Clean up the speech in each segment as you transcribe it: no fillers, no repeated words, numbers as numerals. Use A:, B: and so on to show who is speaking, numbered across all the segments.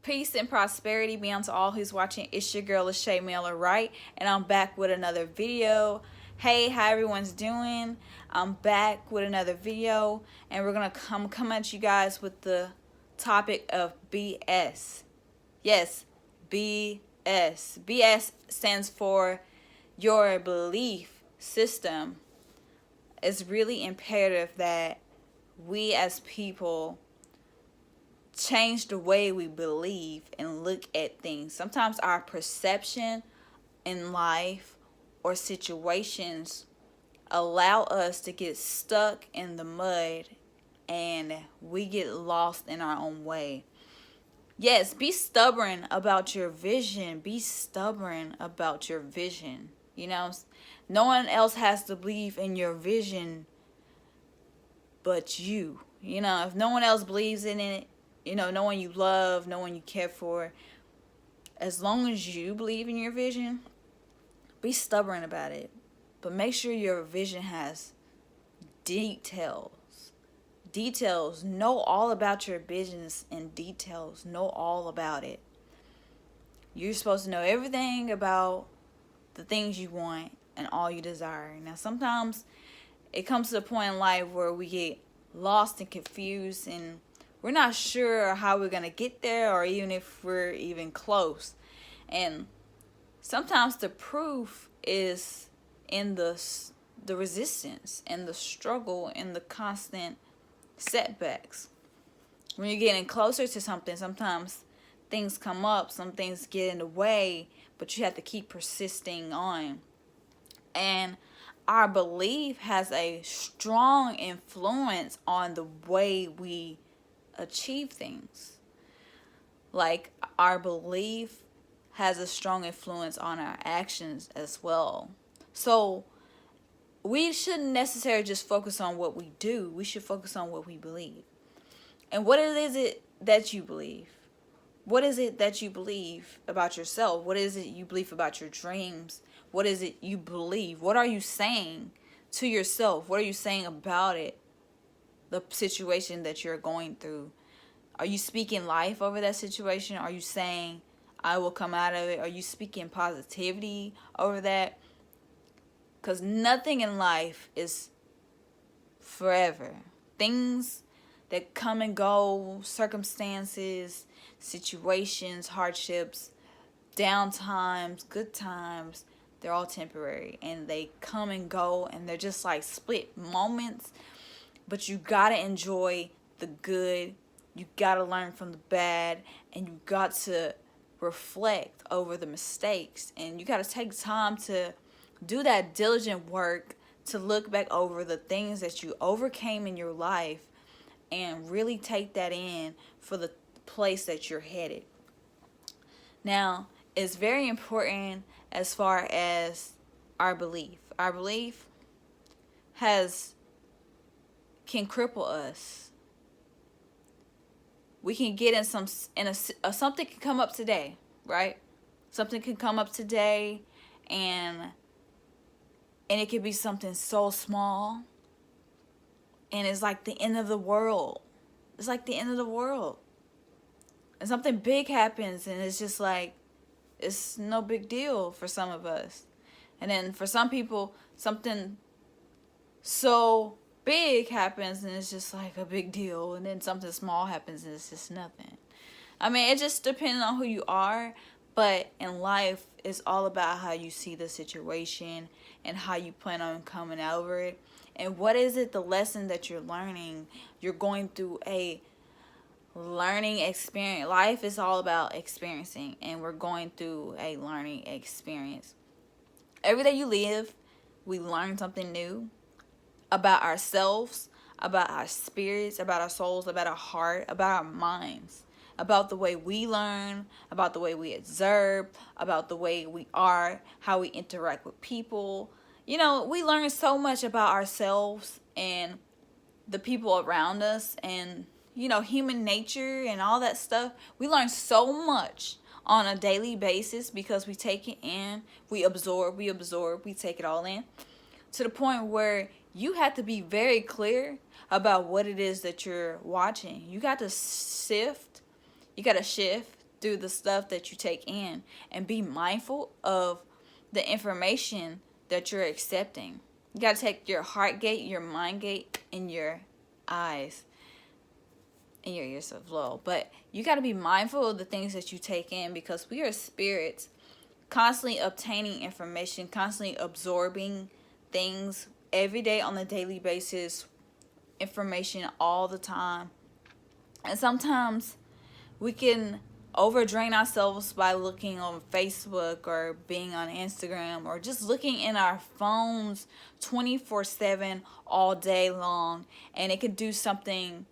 A: Peace and prosperity be unto all who's watching. It's your girl, Lachey Miller, right? And I'm back with another video. Hey, how everyone's doing? I'm back with another video, and we're gonna come at you guys with the topic of BS. Yes, BS. BS stands for your belief system. It's really imperative that we as people change the way we believe and look at things. Sometimes our perception in life or situations allow us to get stuck in the mud and we get lost in our own way. Yes, be stubborn about your vision. Be stubborn about your vision. You know, no one else has to believe in your vision but you. You know, if no one else believes in it, you know, no one you love, no one you care for, as long as you believe in your vision, be stubborn about it. But make sure your vision has details. Details. Know all about your business in details. Know all about it. You're supposed to know everything about the things you want and all you desire. Now, sometimes it comes to a point in life where we get lost and confused and we're not sure how we're going to get there or even if we're even close. And sometimes the proof is in the resistance and the struggle and the constant setbacks. When you're getting closer to something, sometimes things come up, some things get in the way, but you have to keep persisting on. And our belief has a strong influence on the way we achieve things. Like, our belief has a strong influence on our actions as well. So we shouldn't necessarily just focus on what we do. We should focus on what we believe. And what is it that you believe? What is it that you believe about yourself? What is it you believe about your dreams? What is it you believe? What are you saying to yourself? What are you saying about it? The situation that you're going through. Are you speaking life over that situation? Are you saying, I will come out of it? Are you speaking positivity over that? Because nothing in life is forever. Things that come and go, circumstances, situations, hardships, down times, good times, they're all temporary. And they come and go, and they're just like split moments. But you gotta enjoy the good, you gotta learn from the bad, and you got to reflect over the mistakes. And you gotta take time to do that diligent work to look back over the things that you overcame in your life and really take that in for the place that you're headed. Now, it's very important as far as our belief. Our belief can cripple us. We can get in something can come up today, right? Something can come up today, and it could be something so small, and it's like the end of the world. It's like the end of the world. And something big happens, and it's just like, it's no big deal for some of us. And then for some people, something so big happens and it's just like a big deal, and then something small happens and it's just nothing. I mean, it just depends on who you are, but in life, it's all about how you see the situation and how you plan on coming over it. And what is it, the lesson that you're learning? You're going through a learning experience. Life is all about experiencing, and we're going through a learning experience. Every day you live, we learn something new about ourselves, about our spirits, about our souls, about our heart, about our minds, about the way we learn, about the way we observe, about the way we are, how we interact with people. You know, we learn so much about ourselves and the people around us and, you know, human nature and all that stuff. We learn so much on a daily basis because we take it in, we absorb, we take it all in, to the point where you have to be very clear about what it is that you're watching. You got to shift through the stuff that you take in, and be mindful of the information that you're accepting. You got to take your heart gate, your mind gate, and your eyes and your ears as well. But you got to be mindful of the things that you take in, because we are spirits constantly obtaining information, constantly absorbing things every day on a daily basis, information all the time. And sometimes we can overdrain ourselves by looking on Facebook or being on Instagram or just looking in our phones 24/7 all day long, and it could do something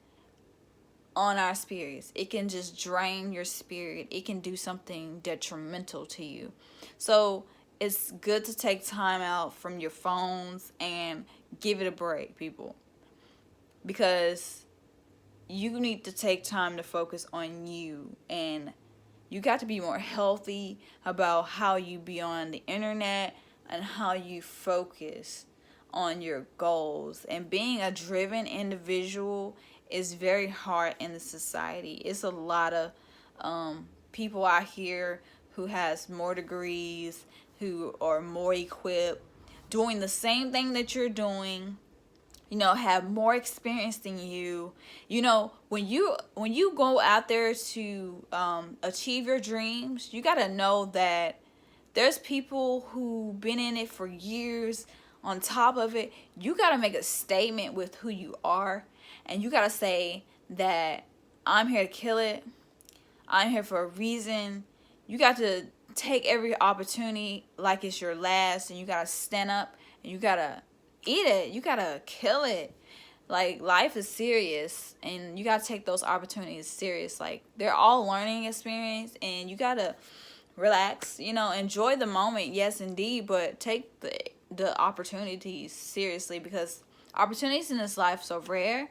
A: on our spirits. It can just drain your spirit. It can do something detrimental to you. So it's good to take time out from your phones and give it a break, people, because you need to take time to focus on you, and you got to be more healthy about how you be on the internet and how you focus on your goals. And being a driven individual is very hard in the society. It's a lot of people out here who has more degrees, who are more equipped, doing the same thing that you're doing, have more experience than you. When you go out there to achieve your dreams, you got to know that there's people who've been in it for years. On top of it, you got to make a statement with who you are, and you got to say that I'm here to kill it. I'm here for a reason. You got to take every opportunity like it's your last, and you got to stand up, and you got to eat it. You got to kill it. Like, life is serious, and you got to take those opportunities serious. Like, they're all learning experience, and you got to relax, enjoy the moment, yes, indeed, but take the opportunities seriously, because opportunities in this life are so rare.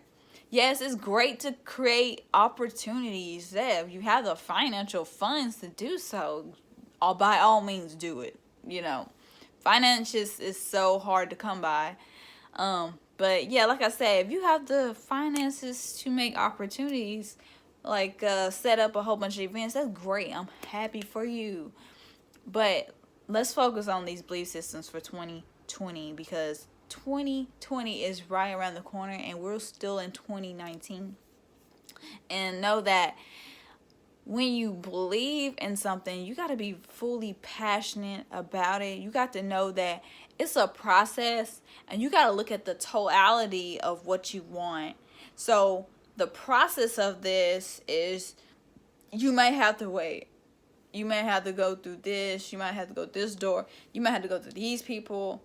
A: Yes, it's great to create opportunities. Yeah, if you have the financial funds to do so, by all means do it. Finance is so hard to come by. But yeah, like I said, if you have the finances to make opportunities, like set up a whole bunch of events, that's great. I'm happy for you. But let's focus on these belief systems for 2020, because 2020 is right around the corner and we're still in 2019. And know that when you believe in something, you got to be fully passionate about it. You got to know that it's a process, and you got to look at the totality of what you want. So the process of this is, you may have to wait. You may have to go through this. You might have to go this door. You might have to go through these people.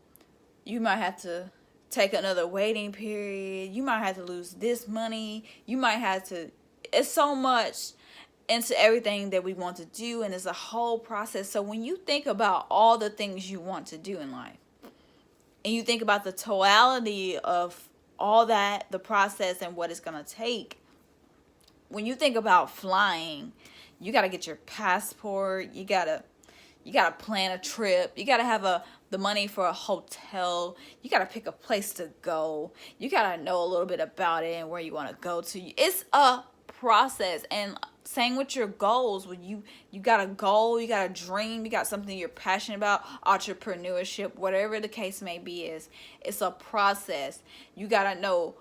A: You might have to take another waiting period. You might have to lose this money. You might have to... It's so much into everything that we want to do, and it's a whole process. So when you think about all the things you want to do in life, and you think about the totality of all that, the process, and what it's going to take, when you think about flying, you got to get your passport, you got to plan a trip, you got to have the money for a hotel, you got to pick a place to go, you got to know a little bit about it and where you want to go to. It's a process. And same with your goals. When you got a goal, you got a dream, you got something you're passionate about, entrepreneurship, whatever the case may be, it's a process. You got to know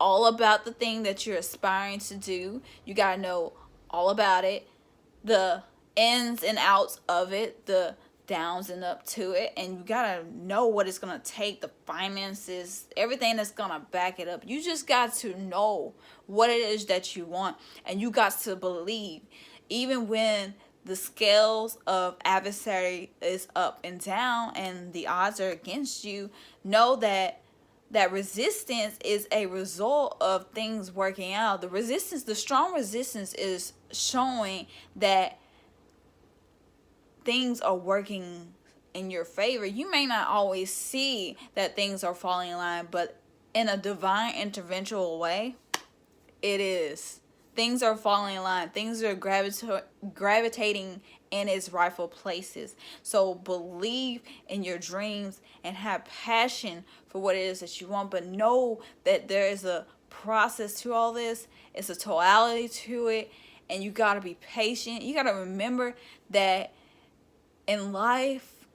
A: all about the thing that you're aspiring to do. You got to know all about it, the ins and outs of it, the downs and up to it, and you gotta know what it's gonna take, the finances, everything that's gonna back it up. You just got to know what it is that you want, and you got to believe, even when the scales of adversary is up and down and the odds are against you. Know that resistance is a result of things working out. The strong resistance is showing that things are working in your favor. You may not always see that things are falling in line, but in a divine interventional way, it is. Things are falling in line. Things are gravitating in its rightful places. So believe in your dreams and have passion for what it is that you want, but know that there is a process to all this. It's a totality to it, and you got to be patient. You got to remember that in life,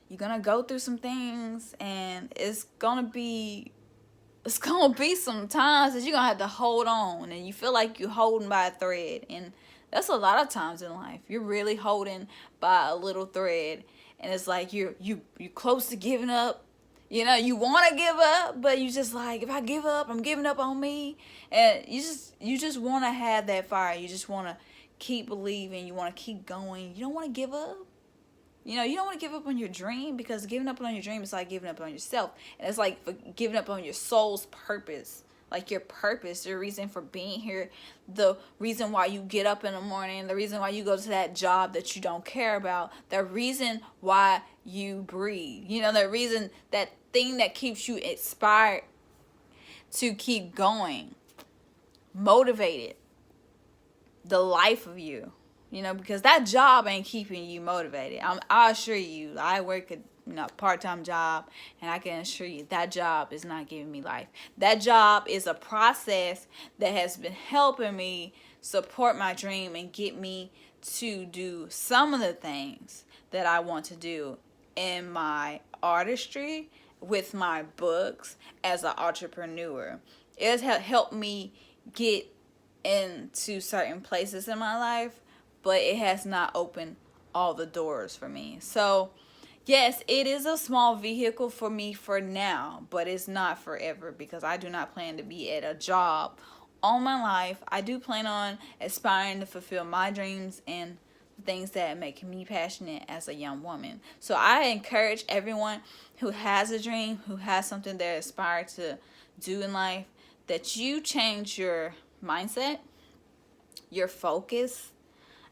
A: you're going to go through some things, and it's going to be some times that you're going to have to hold on, and you feel like you're holding by a thread. And that's a lot of times in life. You're really holding by a little thread, and it's like you're close to giving up. You know, you want to give up, but you just like, if I give up, I'm giving up on me. And you just want to have that fire. You just want to keep believing. You want to keep going. You don't want to give up. You know, you don't want to give up on your dream, because giving up on your dream is like giving up on yourself. And it's like giving up on your soul's purpose. Like your purpose, your reason for being here, the reason why you get up in the morning, the reason why you go to that job that you don't care about, the reason why you breathe. You know, the reason, that thing that keeps you inspired to keep going, motivated, the life of you. You know, because that job ain't keeping you motivated. I assure you, I work a part-time job, and I can assure you that job is not giving me life. That job is a process that has been helping me support my dream and get me to do some of the things that I want to do in my artistry, with my books, as an entrepreneur. It has helped me get into certain places in my life, but it has not opened all the doors for me. So, yes, it is a small vehicle for me for now, but it's not forever, because I do not plan to be at a job all my life. I do plan on aspiring to fulfill my dreams and things that make me passionate as a young woman. So I encourage everyone who has a dream, who has something they're aspired to do in life, that you change your mindset, your focus,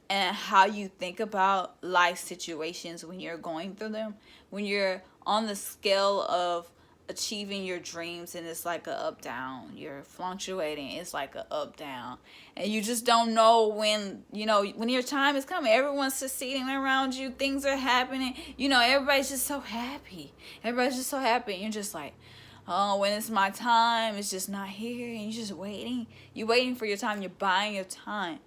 A: and how you think about life situations when you're going through them. When you're on the scale of achieving your dreams, and it's like a up down, you're fluctuating, it's like a up down, and you just don't know when, when your time is coming. Everyone's succeeding around you, things are happening, everybody's just so happy, and you're just like, oh, when it's my time, it's just not here, and you're just waiting for your time, you're buying your time.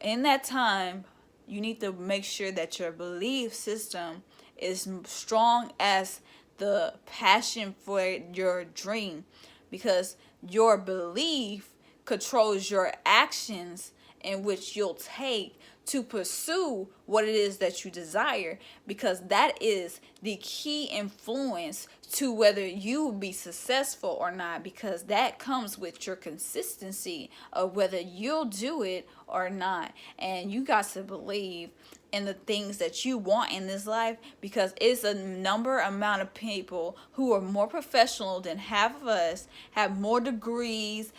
A: In that time, you need to make sure that your belief system is strong as the passion for your dream, because your belief controls your actions in which you'll take to pursue what it is that you desire, because that is the key influence to whether you will be successful or not, because that comes with your consistency of whether you'll do it or not. And you got to believe in the things that you want in this life, because it's a amount of people who are more professional than half of us, have more degrees,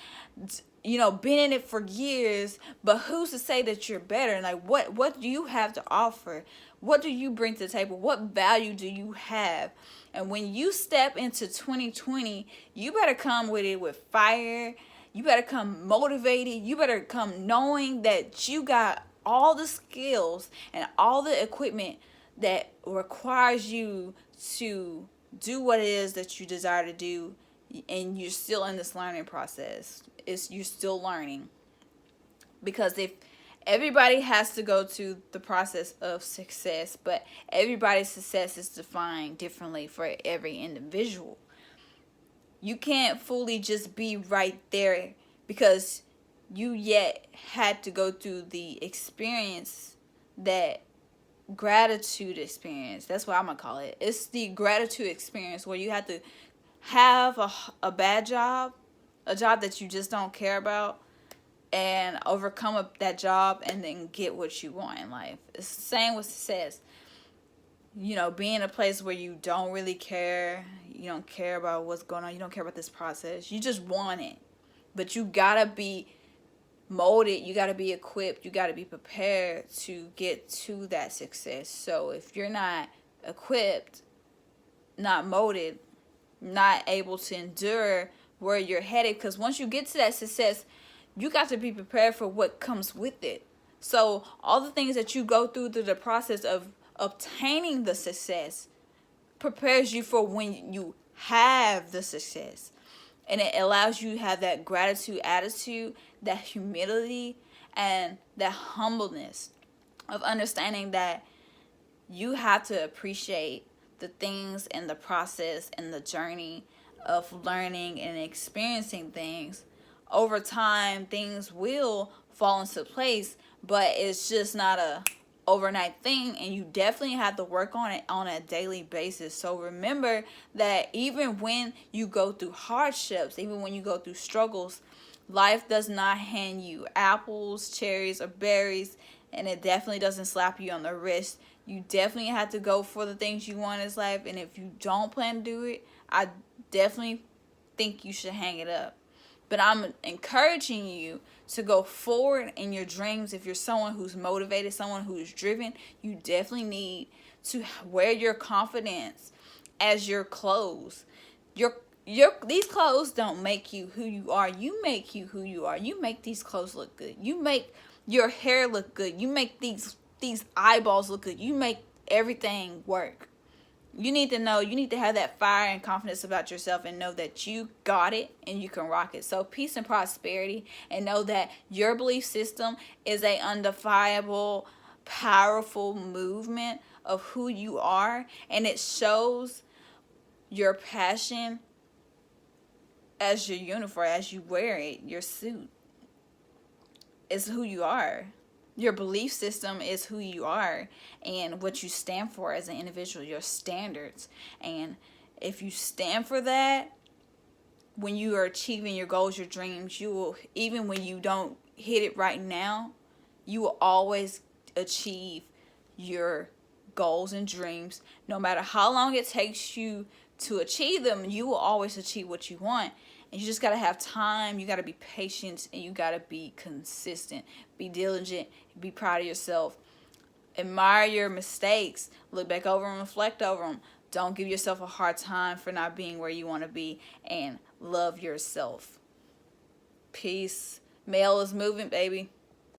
A: been in it for years, but who's to say that you're better? Like, what do you have to offer? What do you bring to the table? What value do you have? And when you step into 2020, you better come with it with fire. You better come motivated. You better come knowing that you got all the skills and all the equipment that requires you to do what it is that you desire to do, and you're still in this learning process. You're still learning, because if everybody has to go to the process of success, but everybody's success is defined differently for every individual. You can't fully just be right there, because you yet had to go through the experience, that gratitude experience. That's what I'm gonna call it. It's the gratitude experience, where you have to have a bad job, a job that you just don't care about, and overcome that job, and then get what you want in life. It's the same with success. Being in a place where you don't really care, you don't care about what's going on, you don't care about this process, you just want it. But you gotta be molded, you gotta be equipped, you gotta be prepared to get to that success. So if you're not equipped, not molded, not able to endure where you're headed, because once you get to that success, you got to be prepared for what comes with it. So all the things that you go through the process of obtaining the success prepares you for when you have the success. And it allows you to have that gratitude attitude, that humility, and that humbleness of understanding that you have to appreciate the things and the process and the journey of learning and experiencing things. Over time, things will fall into place, but it's just not a overnight thing, and you definitely have to work on it on a daily basis. So remember that even when you go through hardships, even when you go through struggles, life does not hand you apples, cherries, or berries, and it definitely doesn't slap you on the wrist. You definitely have to go for the things you want in life, and if you don't plan to do it, I definitely think you should hang it up. But I'm encouraging you to go forward in your dreams. If you're someone who's motivated, someone who's driven, you definitely need to wear your confidence as your clothes. These clothes don't make you who you are. You make you who you are. You make these clothes look good. You make your hair look good. You make these eyeballs look good. You make everything work. You need to know, you need to have that fire and confidence about yourself and know that you got it and you can rock it. So peace and prosperity, and know that your belief system is a undefiable, powerful movement of who you are, and it shows your passion as your uniform, as you wear it, your suit is who you are. Your belief system is who you are and what you stand for as an individual, your standards. And if you stand for that, when you are achieving your goals, your dreams, you will, even when you don't hit it right now, you will always achieve your goals and dreams. No matter how long it takes you to achieve them, you will always achieve what you want. And you just got to have time, you got to be patient, and you got to be consistent. Be diligent, be proud of yourself. Admire your mistakes. Look back over them, reflect over them. Don't give yourself a hard time for not being where you want to be, and love yourself. Peace. Mail is moving, baby.